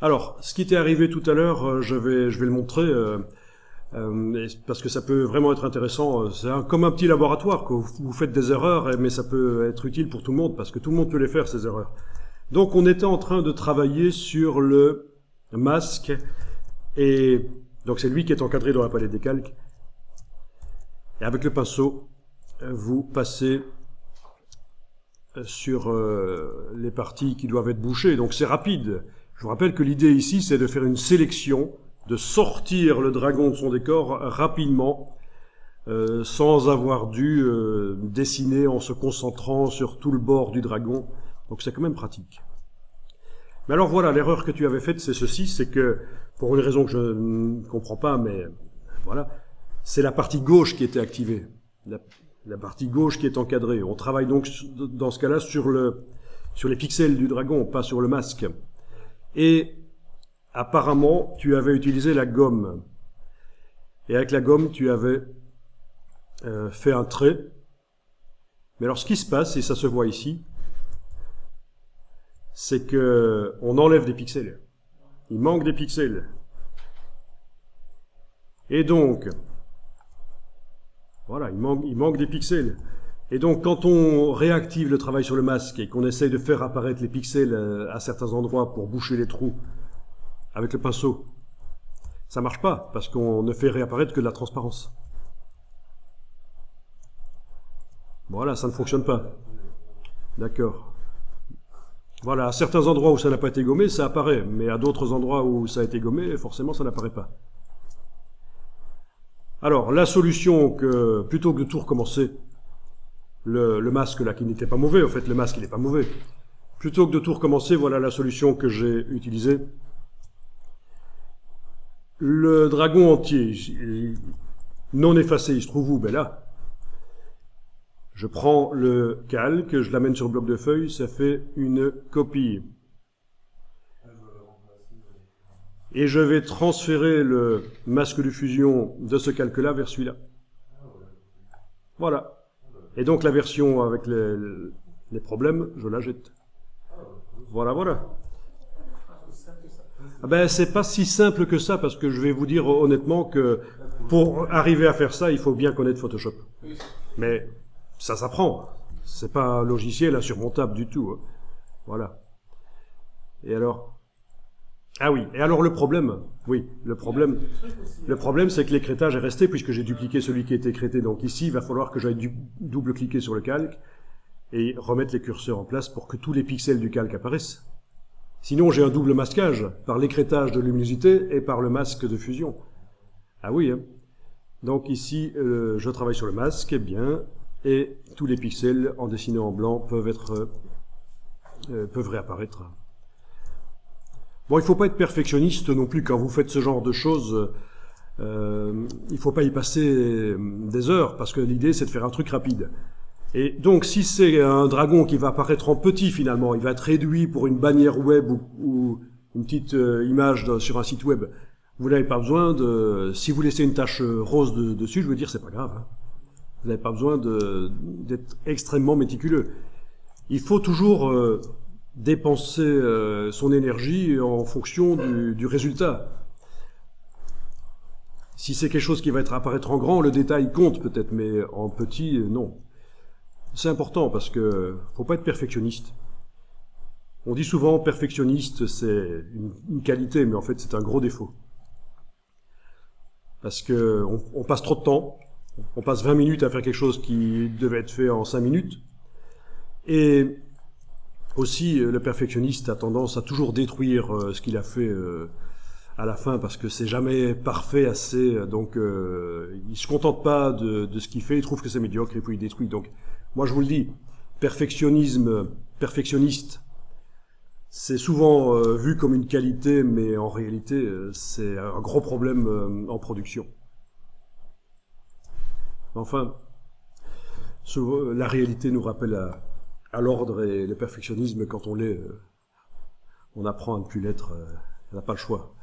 Alors, ce qui t'est arrivé tout à l'heure, je vais le montrer, parce que ça peut vraiment être intéressant. C'est comme un petit laboratoire, que vous faites des erreurs, mais ça peut être utile pour tout le monde, parce que tout le monde peut les faire, ces erreurs. Donc, on était en train de travailler sur le masque, et donc c'est lui qui est encadré dans la palette des calques. Et avec le pinceau, vous passez sur les parties qui doivent être bouchées, donc c'est rapide. Je vous rappelle que l'idée ici, c'est de faire une sélection, de sortir le dragon de son décor rapidement, sans avoir dû dessiner en se concentrant sur tout le bord du dragon. Donc c'est quand même pratique. Mais alors voilà, l'erreur que tu avais faite, c'est ceci, c'est que, pour une raison que je ne comprends pas, mais voilà, c'est la partie gauche qui était activée. La partie gauche qui est encadrée. On travaille donc, dans ce cas-là, sur les pixels du dragon, pas sur le masque. Et apparemment, tu avais utilisé la gomme. Et avec la gomme, tu avais fait un trait. Mais alors, ce qui se passe, et ça se voit ici, c'est que on enlève des pixels. Il manque des pixels. Et donc, voilà, il manque des pixels. Et donc, quand on réactive le travail sur le masque et qu'on essaye de faire apparaître les pixels à certains endroits pour boucher les trous avec le pinceau, ça marche pas, parce qu'on ne fait réapparaître que de la transparence. Voilà, ça ne fonctionne pas. D'accord. Voilà, à certains endroits où ça n'a pas été gommé, ça apparaît, mais à d'autres endroits où ça a été gommé, forcément, ça n'apparaît pas. Alors, la solution, que plutôt que de tout recommencer, le masque là qui n'était pas mauvais, en fait le masque il n'est pas mauvais, plutôt que de tout recommencer, voilà la solution que j'ai utilisée. Le dragon entier, non effacé, il se trouve où? Ben là. Je prends le calque, je l'amène sur le bloc de feuilles, ça fait une copie. Et je vais transférer le masque de fusion de ce calque-là vers celui-là. Voilà. Et donc la version avec les problèmes, je la jette. Voilà, voilà. Ah ben, c'est pas si simple que ça, parce que je vais vous dire honnêtement que pour arriver à faire ça, il faut bien connaître Photoshop. Mais ça s'apprend. C'est pas un logiciel insurmontable du tout. Hein. Voilà. Et alors? Ah oui. Et alors le problème? Oui, le problème, c'est que l'écrêtage est resté puisque j'ai dupliqué celui qui était écrété. Donc ici, il va falloir que j'aille double-cliquer sur le calque et remettre les curseurs en place pour que tous les pixels du calque apparaissent. Sinon, j'ai un double masquage par l'écrêtage de luminosité et par le masque de fusion. Ah oui, hein. Donc ici, je travaille sur le masque, bien, et tous les pixels en dessinant en blanc peuvent réapparaître. Bon, il ne faut pas être perfectionniste non plus quand vous faites ce genre de choses. Il ne faut pas y passer des heures, parce que l'idée, c'est de faire un truc rapide. Et donc, si c'est un dragon qui va apparaître en petit, finalement, il va être réduit pour une bannière web ou une petite image sur un site web, vous n'avez pas besoin de... Si vous laissez une tache rose dessus, je veux dire, c'est pas grave. Hein. Vous n'avez pas besoin d'être extrêmement méticuleux. Il faut toujours dépenser son énergie en fonction du résultat. Si c'est quelque chose qui va apparaître en grand, le détail compte peut-être, mais en petit, non. C'est important parce que faut pas être perfectionniste. On dit souvent perfectionniste, c'est une qualité, mais en fait c'est un gros défaut. Parce que on passe trop de temps, on passe 20 minutes à faire quelque chose qui devait être fait en 5 minutes. Et aussi, le perfectionniste a tendance à toujours détruire ce qu'il a fait à la fin, parce que c'est jamais parfait assez, donc il se contente pas de ce qu'il fait, il trouve que c'est médiocre et puis il détruit. Donc, moi je vous le dis, perfectionniste, c'est souvent vu comme une qualité, mais en réalité, c'est un gros problème en production. Enfin, la réalité nous rappelle à l'ordre, et le perfectionnisme, quand on l'est, on apprend à ne plus l'être, on n'a pas le choix.